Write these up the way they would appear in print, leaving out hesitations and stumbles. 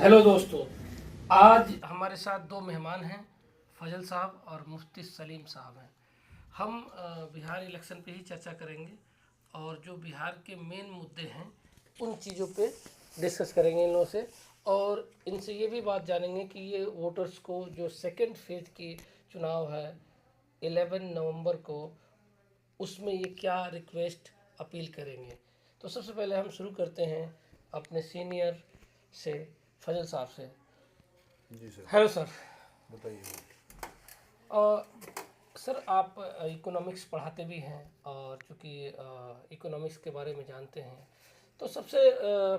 Hello दोस्तों, आज हमारे साथ दो मेहमान हैं, फजल साहब और मुफ्ती सलीम साहब हैं। हम बिहार इलेक्शन पे ही चर्चा करेंगे और जो बिहार के मेन मुद्दे हैं उन चीज़ों पे डिस्कस करेंगे इन लोगों से, और इनसे ये भी बात जानेंगे कि ये वोटर्स को जो सेकंड फेज की चुनाव है 11 नवंबर को, उसमें ये क्या रिक्वेस्ट अपील करेंगे। तो सबसे पहले हम शुरू करते हैं अपने सीनियर से, फजल साहब से। जी सर, हेलो सर। बताइए। अ, सर आप इकोनॉमिक्स पढ़ाते भी हैं और चूँकि इकोनॉमिक्स के बारे में जानते हैं, तो सबसे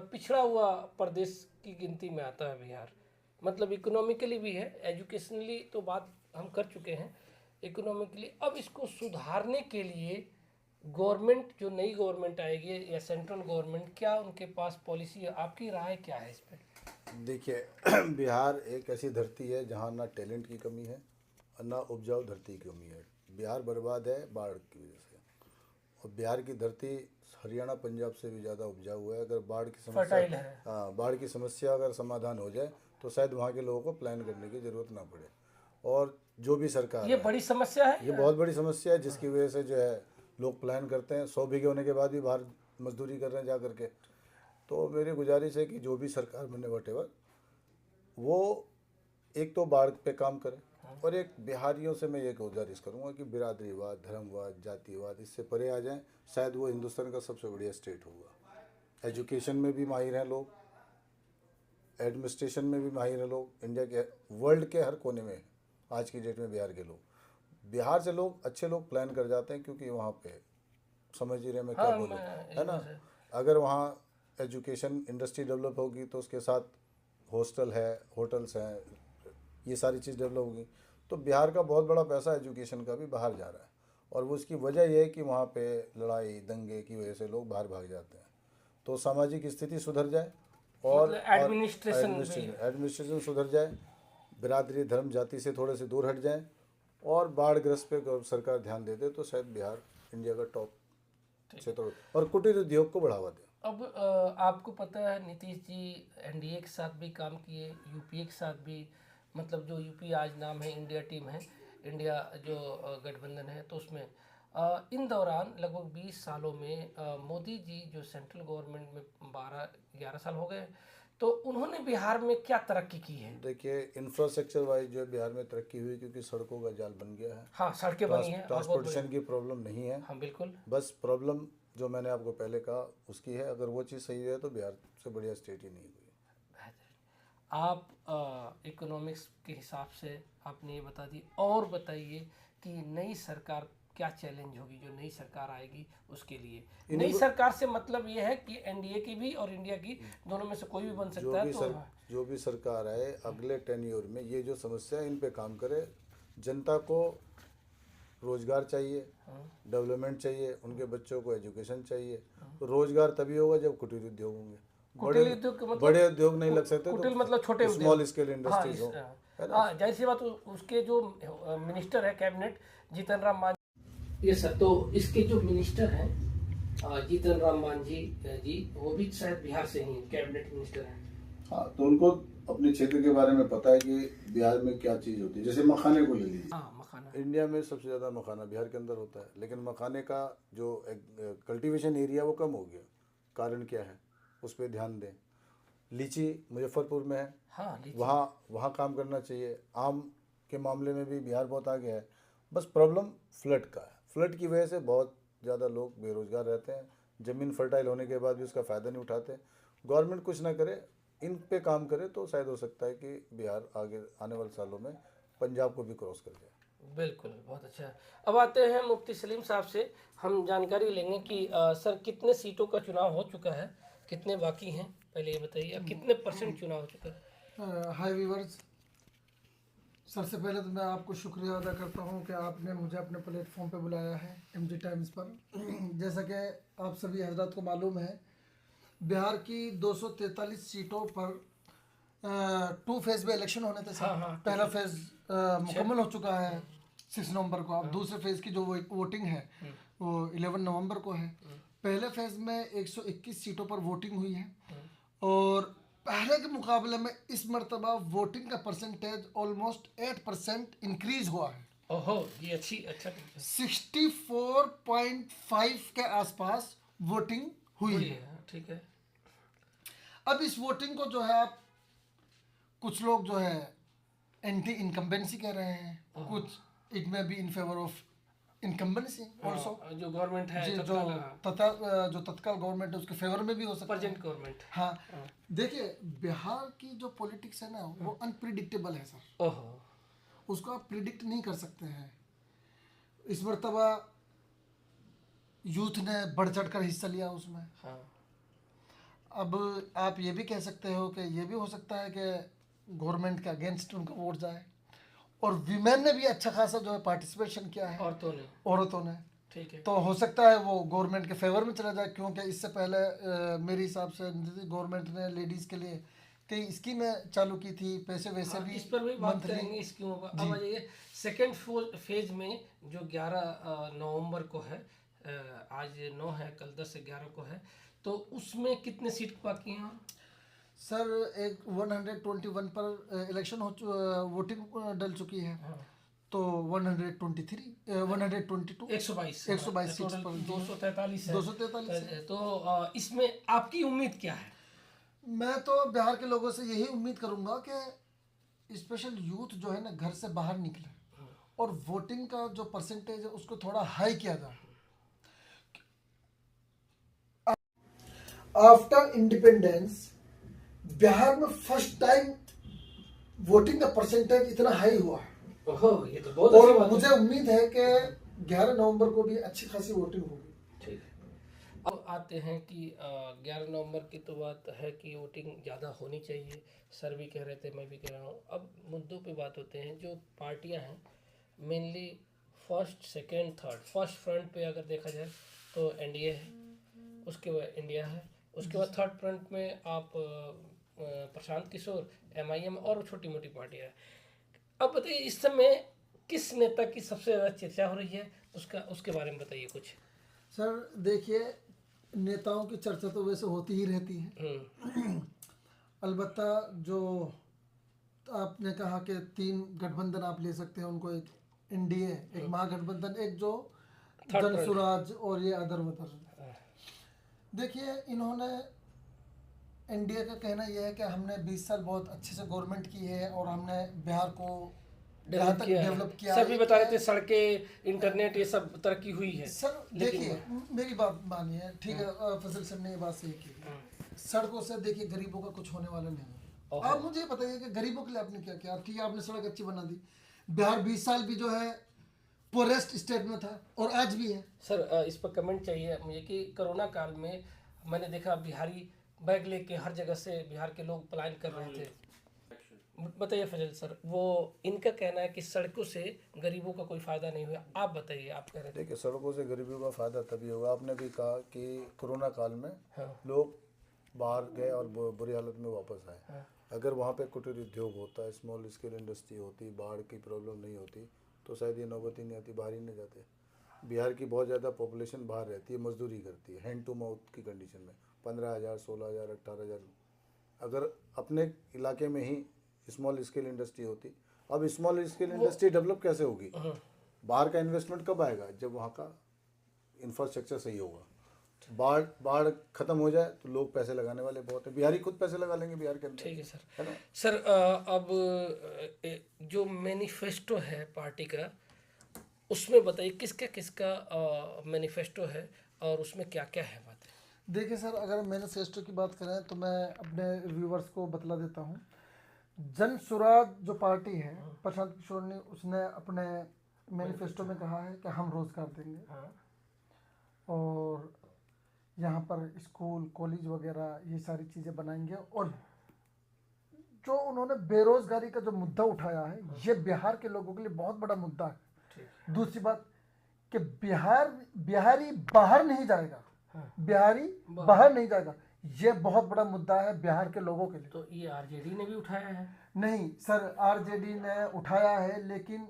पिछड़ा हुआ प्रदेश की गिनती में आता है बिहार। मतलब इकोनॉमिकली भी है, एजुकेशनली तो बात हम कर चुके हैं, इकोनॉमिकली अब इसको सुधारने के लिए गवर्नमेंट, जो नई गवर्नमेंट आएगी या सेंट्रल गवर्नमेंट, क्या उनके पास पॉलिसी है? आपकी राय क्या है इस पर? देखिए बिहार एक ऐसी धरती है जहाँ ना टैलेंट की कमी है और ना उपजाऊ धरती की कमी है। बिहार बर्बाद है बाढ़ की वजह से, और बिहार की धरती हरियाणा पंजाब से भी ज़्यादा उपजाऊ है। अगर बाढ़ की समस्या, फर्टाइल है। हाँ, बाढ़ की समस्या अगर समाधान हो जाए तो शायद वहाँ के लोगों को प्लान करने की ज़रूरत ना पड़े। और जो भी सरकार ये है, बड़ी समस्या है ये बहुत बड़ी समस्या है, जिसकी वजह से जो है लोग प्लान करते हैं, 100 बीघे होने के बाद भी बाहर मजदूरी कर रहे हैं जा करके। तो मेरी गुजारिश है कि जो भी सरकार बने वटेवर, वो एक तो बाढ़ पे काम करे, और एक बिहारियों से मैं ये गुजारिश करूँगा कि बिरादरीवाद, धर्मवाद, जातिवाद इससे परे आ जाएं। शायद वो हिंदुस्तान का सबसे बढ़िया स्टेट होगा। एजुकेशन में भी माहिर हैं लोग, एडमिनिस्ट्रेशन में भी माहिर हैं लोग, इंडिया के, वर्ल्ड के हर कोने में आज की डेट में बिहार के लोग। बिहार से लोग, अच्छे लोग प्लान कर जाते हैं, क्योंकि वहाँ पे समझ ही रहे मैं क्या हाँ, बोलूँ, मैं है ना। अगर वहाँ एजुकेशन इंडस्ट्री डेवलप होगी तो उसके साथ हॉस्टल है, होटल्स हैं, ये सारी चीज़ डेवलप होगी, तो बिहार का बहुत बड़ा पैसा एजुकेशन का भी बाहर जा रहा है। और वो उसकी वजह यह है कि वहाँ पे लड़ाई दंगे की वजह से लोग बाहर भाग जाते हैं। तो सामाजिक स्थिति सुधर जाए, मतलब और एडमिनिस्ट्रेशन भी। एडमिनिस्ट्रेशन सुधर जाए, बिरादरी धर्म जाति से थोड़े से दूर हट जाए, और बाढ़ग्रस्त पे सरकार ध्यान दे दे, तो शायद बिहार इंडिया का टॉप क्षेत्र, और कुटीर उद्योग को बढ़ावा दे। अब आपको पता है नीतीश जी एनडीए के साथ भी काम किए, यूपीए के साथ भी, मतलब जो यूपी आज नाम है, इंडिया टीम है, इंडिया जो गठबंधन है, तो उसमें इन दौरान लगभग 20 सालों में मोदी जी जो सेंट्रल गवर्नमेंट में 12-11 साल हो गए, तो उन्होंने बिहार में क्या तरक्की की है? देखिए, इंफ्रास्ट्रक्चर वाइज जो है बिहार में तरक्की हुई, क्योंकि सड़कों का जाल बन गया है। हाँ, सड़कें बनी हैं और बहुत ट्रांसपोर्टेशन की प्रॉब्लम नहीं है। हाँ बिल्कुल। बस प्रॉब्लम जो मैंने आपको पहले कहा उसकी है। अगर वो चीज़ सही है तो बिहार से बढ़िया स्टेट ही नहीं हुई। आप इकोनॉमिक्स के हिसाब से आपने ये बता दी, और बताइए कि नई सरकार क्या चैलेंज होगी, जो नई सरकार आएगी उसके लिए। नई सरकार से मतलब ये है कि एनडीए की भी और इंडिया की, दोनों में से कोई भी बन सकता है। तो जो भी सरकार आए अगले 10 ईयर में ये जो समस्या है इन पे काम करे। जनता को रोजगार चाहिए, डेवलपमेंट चाहिए, उनके बच्चों को एजुकेशन चाहिए। तो रोजगार तभी होगा जब कुटीर उद्योग होंगे। कुटिल उद्योग का मतलब बड़े उद्योग नहीं लग सकते, कुटिल तो मतलब छोटे उद्योग, स्मॉल स्केल इंडस्ट्रीज हो, है ना। हाँ, जाहिर सी बात। उसके जो मिनिस्टर है कैबिनेट, जीतन राम मांझी, ये सर, तो इसके जो मिनिस्टर हैं जीतन राम मांझी जी, वो भी शायद बिहार से ही कैबिनेट मिनिस्टर हैं। हाँ, तो उनको अपने क्षेत्र के बारे में पता है कि बिहार में क्या चीज़ होती है। जैसे मखाने को ले लीजिए, हाँ, मखाना इंडिया में सबसे ज़्यादा मखाना बिहार के अंदर होता है, लेकिन मखाने का जो कल्टीवेशन एरिया वो कम हो गया। कारण क्या है, उस पर ध्यान दें। लीची मुजफ्फरपुर में है, हाँ, वहाँ काम करना चाहिए। आम के मामले में भी बिहार बहुत आगे है। बस प्रॉब्लम फ्लड का है। फ्लड की वजह से बहुत ज़्यादा लोग बेरोजगार रहते हैं। ज़मीन फर्टाइल होने के बाद भी उसका फ़ायदा नहीं उठाते। गवर्नमेंट कुछ ना करे, इन पे काम करे, तो शायद हो सकता है कि बिहार आगे आने वाले सालों में पंजाब को भी क्रॉस कर जाए। बिल्कुल, बहुत अच्छा। अब आते हैं मुफ्ती सलीम साहब से, हम जानकारी लेंगे कि सर कितने सीटों का चुनाव हो चुका है, कितने बाकी हैं, पहले ये बताइए, कितने परसेंट चुनाव हो चुका है? हाय व्यूवर्स, सबसे पहले तो मैं आपको शुक्रिया अदा करता हूं कि आपने मुझे अपने प्लेटफॉर्म पे बुलाया है एमजी टाइम्स पर। जैसा कि आप सभी हजरात को मालूम है, बिहार की 243 सीटों पर 2 फेज़ में इलेक्शन होने थे। पहला फेज़ मुकम्मल हो चुका है 6 नवंबर को। अब दूसरे फेज़ की जो वोटिंग है वो 11 नवंबर को है। पहले फेज़ में 121 सीटों पर वोटिंग हुई है, और पहले के मुकाबले में इस मरतबा वोटिंग का परसेंटेज ऑलमोस्ट 8% इंक्रीज हुआ है। ओहो, ये अच्छा 64.5 के आसपास वोटिंग हुई हुई है। है। ठीक है। अब इस वोटिंग को जो है आप, कुछ लोग जो है एंटी इनकम्बेंसी कह रहे हैं, कुछ इट में be in favour of incumbency also. जो गवर्नमेंट है जो तत्काल गवर्नमेंट है उसके फेवर में भी हो सकता है, प्रेजेंट गवर्नमेंट। हाँ। देखिए, बिहार की जो पॉलिटिक्स है ना, वो अनप्रिडिक्टेबल है सर। ओहो, उसको आप प्रिडिक्ट नहीं कर सकते हैं। इस मरतबा यूथ ने बढ़ चढ़ कर हिस्सा लिया उसमें। हाँ। अब आप ये भी कह सकते हो कि ये भी हो सकता है कि गवर्नमेंट के अगेंस्ट उनका वोट जाए, और विमेन ने भी अच्छा खासा जो है पार्टिसिपेशन किया है, औरतों ने। ठीक है। तो हो सकता है वो गवर्नमेंट के फेवर में चला जाए, क्योंकि इससे पहले मेरे हिसाब से गवर्नमेंट ने लेडीज़ के लिए कई स्कीमें चालू की थी, पैसे वैसे भी इस पर भी बात करेंगे स्कीमों पर। अब आइए सेकेंड फेज में, जो 11 नवंबर को है, आज 9 है, कल 10 से 11 को है, तो उसमें कितने सीट बाकी हैं? सर एक 121 पर इलेक्शन वोटिंग डल चुकी है। तो 123 122 122 सीट्स पर 243 है। 243 है। तो इसमें आपकी उम्मीद क्या है? मैं तो बिहार के लोगों से यही उम्मीद करूंगा कि स्पेशल यूथ जो है ना, घर से बाहर निकले और वोटिंग का जो परसेंटेज है उसको थोड़ा हाई किया जाए। आफ्टर इंडिपेंडेंस बिहार में फर्स्ट टाइम वोटिंग का परसेंटेज इतना हाई हुआ है। ओहो, ये तो बहुत अच्छी और बात मुझे है। उम्मीद है कि 11 नवंबर को भी अच्छी खासी वोटिंग होगी। ठीक है। अब आते हैं कि 11 नवंबर की तो बात है कि वोटिंग ज़्यादा होनी चाहिए। सर भी कह रहे थे, मैं भी कह रहा हूँ। अब मुद्दों पे बात होते हैं। जो पार्टियां हैं mainly first second third, first front पे अगर देखा जाए तो एनडीए है, उसके बाद इंडिया है, उसके बाद थर्ड फ्रंट में आप प्रशांत किशोर, एमआईएम और छोटी मोटी पार्टियां हैं। अब बताइए इस समय किस नेता की सबसे ज़्यादा चर्चा हो रही है, उसके बारे में बताइए कुछ। सर देखिए, नेताओं की चर्चा तो वैसे होती ही रहती है। अलबत्ता जो आपने कहा कि 3 गठबंधन आप ले सकते हैं उनको, एक एनडीए, एक महागठबंधन, एक जो जनसुराज और ये अदर वदर। देखिए, इन्होंने, एनडीए का कहना यह है कि हमने 20 साल बहुत अच्छे से गवर्नमेंट की है और हमने बिहार को डेवलप किया। सभी बता रहे थे सड़कें, इंटरनेट, ये सब तरक्की हुई है। सर देखिए, मेरी बात मानिए, ठीक है, फजल सर ने ये बात सही की। सड़कों से देखिए गरीबों का कुछ होने वाला नहीं है। आप मुझे बताइए कि गरीबों के लिए आपने क्या किया? ठीक है, आपने सड़क अच्छी बना दी। बिहार 20 साल भी जो है पोरेस्ट स्टेट में था और आज भी है। सर इस पर कमेंट चाहिए मुझे कि कोरोना काल में मैंने देखा बिहारी बैग लेके हर जगह से बिहार के लोग पलायन कर रहे थे। बताइए फजल सर, वो इनका कहना है कि सड़कों से गरीबों का कोई फ़ायदा नहीं हुआ। आप बताइए, आप कह रहे थे। देखिए, सड़कों से गरीबों का फ़ायदा तभी होगा। आपने भी कहा कि कोरोना काल में लोग बाहर गए और बुरी हालत में वापस आए। अगर वहाँ पे कुटीर उद्योग होता, स्मॉल स्केल इंडस्ट्री होती, बाढ़ की प्रॉब्लम नहीं होती, तो शायद ये नौबत ही नहीं आती, बाहर ही नहीं जाते। बिहार की बहुत ज़्यादा पॉपुलेशन बाहर रहती है, मजदूरी करती है, हैंड टू माउथ की कंडीशन में। 15,000, 16,000, 18,000। अगर अपने इलाके में ही स्मॉल स्केल इंडस्ट्री होती, अब स्मॉल स्केल इंडस्ट्री डेवलप कैसे होगी? बाहर का इन्वेस्टमेंट कब आएगा? जब वहाँ का इंफ्रास्ट्रक्चर सही होगा। बाढ़ खत्म हो जाए तो लोग पैसे लगाने वाले बहुत है, बिहारी खुद पैसे लगा लेंगे बिहार के अंदर। ठीक है सर। है ना? सर अब जो मैनिफेस्टो है पार्टी का, उसमें बताइए किसका मैनिफेस्टो है और उसमें क्या क्या है बातें। देखिए सर, अगर मैनिफेस्टो की बात करें तो मैं अपने व्यूवर्स को बतला देता हूँ। जन सुराज जो पार्टी है, प्रशांत किशोर ने, उसने अपने मैनिफेस्टो में कहा है कि हम रोजगार देंगे और यहाँ पर स्कूल कॉलेज वगैरह ये सारी चीज़ें बनाएंगे। और जो उन्होंने बेरोजगारी का जो मुद्दा उठाया है, ये बिहार के लोगों के लिए बहुत बड़ा मुद्दा है। दूसरी बात कि बिहारी बाहर नहीं जाएगा, बिहारी बाहर नहीं जाएगा, ये बहुत बड़ा मुद्दा है बिहार के लोगों के लिए। तो ये आरजेडी ने भी उठाया है? नहीं सर, आरजेडी ने उठाया है लेकिन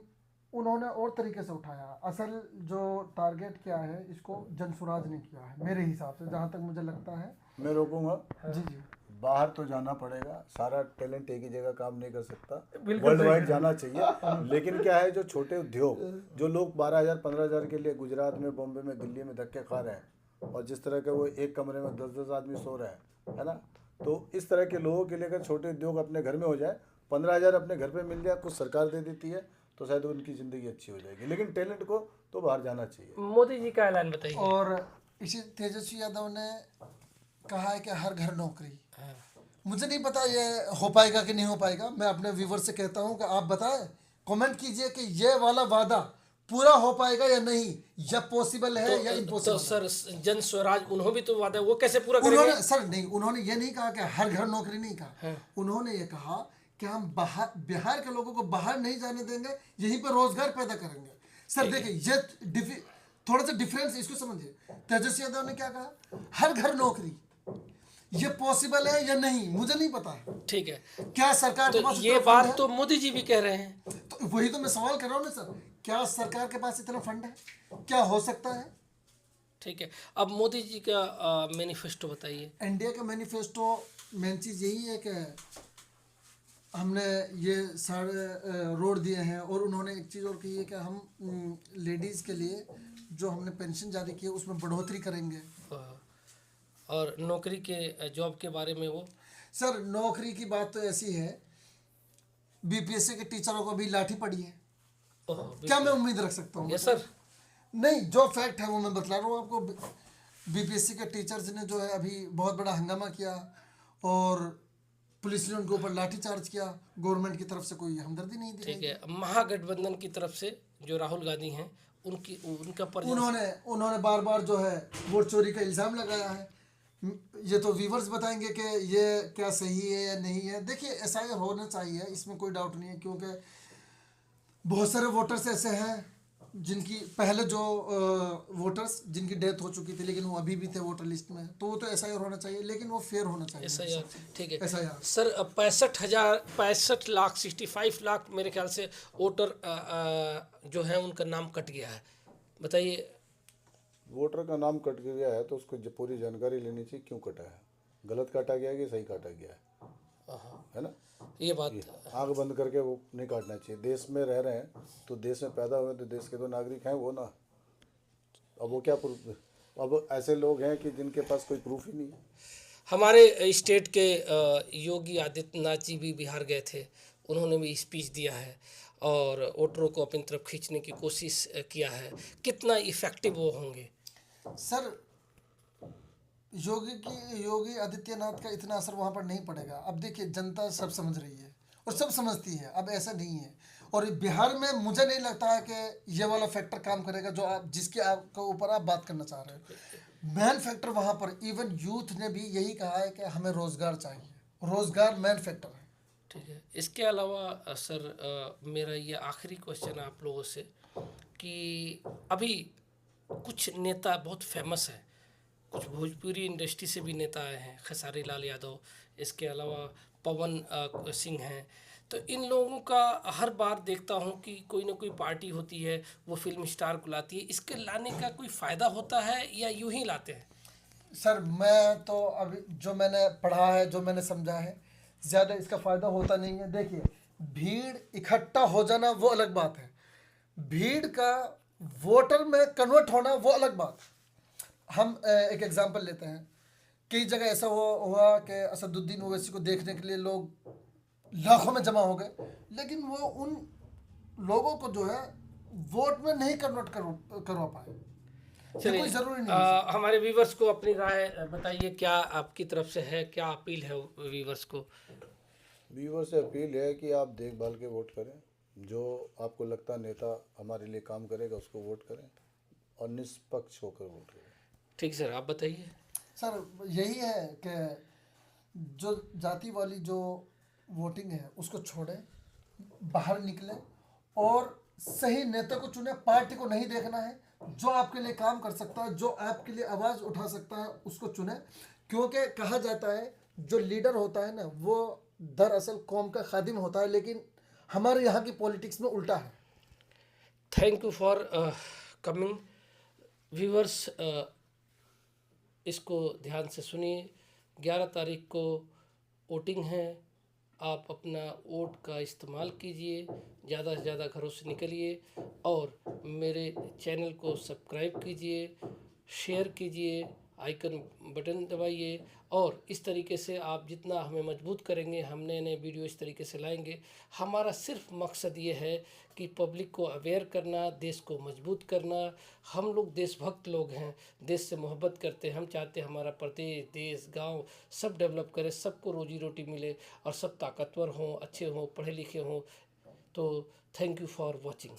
उन्होंने और तरीके से उठाया। असल जो टारगेट क्या है, इसको जनसुराज ने किया है मेरे हिसाब से, जहाँ तक मुझे लगता है। मैं रोकूंगा। जी जी। बाहर तो जाना पड़ेगा, सारा टैलेंट एक ही जगह काम नहीं कर सकता, बिल्कुल वर्ल्ड सही वाइड कहा। जाना चाहिए। लेकिन क्या है, जो छोटे उद्योग, जो लोग 12,000 15,000 के लिए गुजरात में, बॉम्बे में, दिल्ली में धक्के खा रहे हैं, और जिस तरह के वो एक कमरे में 10-10 आदमी सो रहे हैं, है ना, तो इस तरह के लोगों के लिए अगर छोटे उद्योग अपने घर में हो जाए, 15,000 अपने घर पे मिल जाए, कुछ सरकार दे देती है, तो शायद उनकी ज़िंदगी अच्छी हो जाएगी। लेकिन टैलेंट को तो बाहर जाना चाहिए। मोदी जी का ऐलान बताइए। और इसी तेजस्वी यादव ने कहा है कि हर घर नौकरी। मुझे नहीं पता ये हो पाएगा कि नहीं हो पाएगा। मैं अपने व्यूवर से कहता हूं कि आप बताएं, कमेंट कीजिए कि ये वाला वादा पूरा हो पाएगा या नहीं, या पॉसिबल है या तो इम्पॉसिबल। सर, जन स्वराज उन्होंने भी तो वादा, वो कैसे पूरा करेंगे? उन्होंने सर नहीं, उन्होंने ये नहीं कहा कि हर घर नौकरी, नहीं कहा। उन्होंने ये कहा कि हम बाहर, बिहार के लोगों को बाहर नहीं जाने देंगे, यहीं पर रोजगार पैदा करेंगे। सर देखिए, ये थोड़ा सा डिफरेंस, इसको समझिए। तेजस्वी यादव ने क्या कहा, हर घर नौकरी। ये पॉसिबल है या नहीं मुझे नहीं पता है। ठीक है, क्या सरकार के तो पास ये इतना बात फंड है? तो मोदी जी भी कह रहे हैं। तो वही तो मैं सवाल कर रहा हूँ ना सर, क्या सरकार के पास इतना फंड है? क्या हो सकता है? ठीक है, अब मोदी जी का मैनिफेस्टो बताइए। इंडिया का मैनिफेस्टो, मेन चीज़ यही है कि हमने ये सारे रोड दिए हैं, और उन्होंने एक चीज़ और कही है कि हम लेडीज़ के लिए जो हमने पेंशन जारी की है उसमें बढ़ोतरी करेंगे। और नौकरी के, जॉब के बारे में वो, सर नौकरी की बात तो ऐसी है, बीपीएससी के टीचरों को भी लाठी पड़ी है। क्या मैं उम्मीद रख सकता हूँ? Yes sir. नहीं, जो फैक्ट है वो मैं बतला रहा हूँ आपको। बीपीएससी के टीचर्स ने जो है अभी बहुत बड़ा हंगामा किया, और पुलिस ने उनके ऊपर लाठी चार्ज किया। गवर्नमेंट की तरफ से कोई हमदर्दी नहीं दी। ठीक है, महागठबंधन की तरफ से जो राहुल गांधी हैं, उनका उन्होंने बार बार जो है वोट चोरी का इल्ज़ाम लगाया है। ये तो व्यूवर्स बताएंगे कि ये क्या सही है या नहीं है। देखिए, एसआईआर होना चाहिए, इसमें कोई डाउट नहीं है, क्योंकि बहुत सारे वोटर्स ऐसे हैं जिनकी पहले जो वोटर्स जिनकी डेथ हो चुकी थी, लेकिन वो अभी भी थे वोटर लिस्ट में, तो वो तो एसआईआर होना चाहिए, लेकिन वो फेयर होना चाहिए। एसआईआर, ठीक है एसआईआर सर। 65 लाख 65 लाख मेरे ख्याल से वोटर जो है उनका नाम कट गया है, बताइए। वोटर का नाम कट गया है तो उसको पूरी जानकारी लेनी चाहिए, क्यों कटा है, गलत काटा गया है कि सही काटा गया है ना। ये बात आंख बंद करके वो नहीं काटना चाहिए। देश में रह रहे हैं तो देश में पैदा हुए तो देश के तो नागरिक हैं वो ना। अब वो क्या प्रूफ, अब ऐसे लोग हैं कि जिनके पास कोई प्रूफ ही नहीं है। हमारे स्टेट के योगी आदित्यनाथ जी भी बिहार गए थे, उन्होंने भी स्पीच दिया है और वोटरों को अपनी तरफ खींचने की कोशिश किया है। कितना इफेक्टिव वो होंगे? सर, योगी आदित्यनाथ का इतना असर वहाँ पर नहीं पड़ेगा। अब देखिए, जनता सब समझ रही है और सब समझती है, अब ऐसा नहीं है। और बिहार में मुझे नहीं लगता है कि ये वाला फैक्टर काम करेगा जो आपके ऊपर आप बात करना चाह रहे हो। मेन फैक्टर वहाँ पर, इवन यूथ ने भी यही कहा है कि हमें रोजगार चाहिए, रोजगार मेन फैक्टर है। ठीक है, इसके अलावा सर मेरा ये आखिरी क्वेश्चन है आप लोगों से कि अभी कुछ नेता बहुत फेमस हैं, कुछ भोजपुरी इंडस्ट्री से भी नेता आए हैं, खेसारी लाल यादव, इसके अलावा पवन सिंह हैं। तो इन लोगों का हर बार देखता हूँ कि कोई ना कोई पार्टी होती है, वो फिल्म स्टार को लाती है। इसके लाने का कोई फ़ायदा होता है या यूं ही लाते हैं? सर मैं तो अभी जो मैंने पढ़ा है, जो मैंने समझा है, ज़्यादा इसका फ़ायदा होता नहीं है। देखिए, भीड़ इकट्ठा हो जाना वो अलग बात है, भीड़ का वोटर में कन्वर्ट होना वो अलग बात है। हम एक एग्जांपल लेते हैं, कई जगह ऐसा हुआ कि असदुद्दीन ओवैसी को देखने के लिए लोग लाखों में जमा हो गए, लेकिन वो उन लोगों को जो है वोट में नहीं कन्वर्ट करवा पाए। ये कोई ज़रूरी नहीं है। हमारे व्यूवर्स को अपनी राय बताइए, क्या आपकी तरफ से है, क्या अपील है व्यूवर्स को? व्यूवर से अपील है कि आप देखभाल के वोट करें, जो आपको लगता नेता हमारे लिए काम करेगा उसको वोट करें, और निष्पक्ष होकर वोट करें। ठीक सर, आप बताइए। सर यही है कि जो जाति वाली जो वोटिंग है उसको छोड़ें, बाहर निकलें और सही नेता को चुने। पार्टी को नहीं देखना है, जो आपके लिए काम कर सकता है, जो आपके लिए आवाज़ उठा सकता है उसको चुने। क्योंकि कहा जाता है जो लीडर होता है ना, वो दरअसल कौम का खादिम होता है, लेकिन हमारे यहाँ की पॉलिटिक्स में उल्टा है। Thank you for coming viewers. इसको ध्यान से सुनिए। 11 तारीख को वोटिंग है, आप अपना वोट का इस्तेमाल कीजिए, ज़्यादा से ज़्यादा घरों से निकलिए और मेरे चैनल को सब्सक्राइब कीजिए, शेयर कीजिए, आइकन बटन दबाइए और इस तरीके से आप जितना हमें मजबूत करेंगे, हम नए नए वीडियो इस तरीके से लाएंगे। हमारा सिर्फ मकसद ये है कि पब्लिक को अवेयर करना, देश को मजबूत करना। हम लोग देशभक्त लोग हैं, देश से मोहब्बत करते हैं। हम चाहते हैं हमारा प्रदेश, देश, गांव सब डेवलप करे, सबको रोजी रोटी मिले और सब ताकतवर हों, अच्छे हों, पढ़े लिखे हों। तो थैंक यू फॉर वॉचिंग।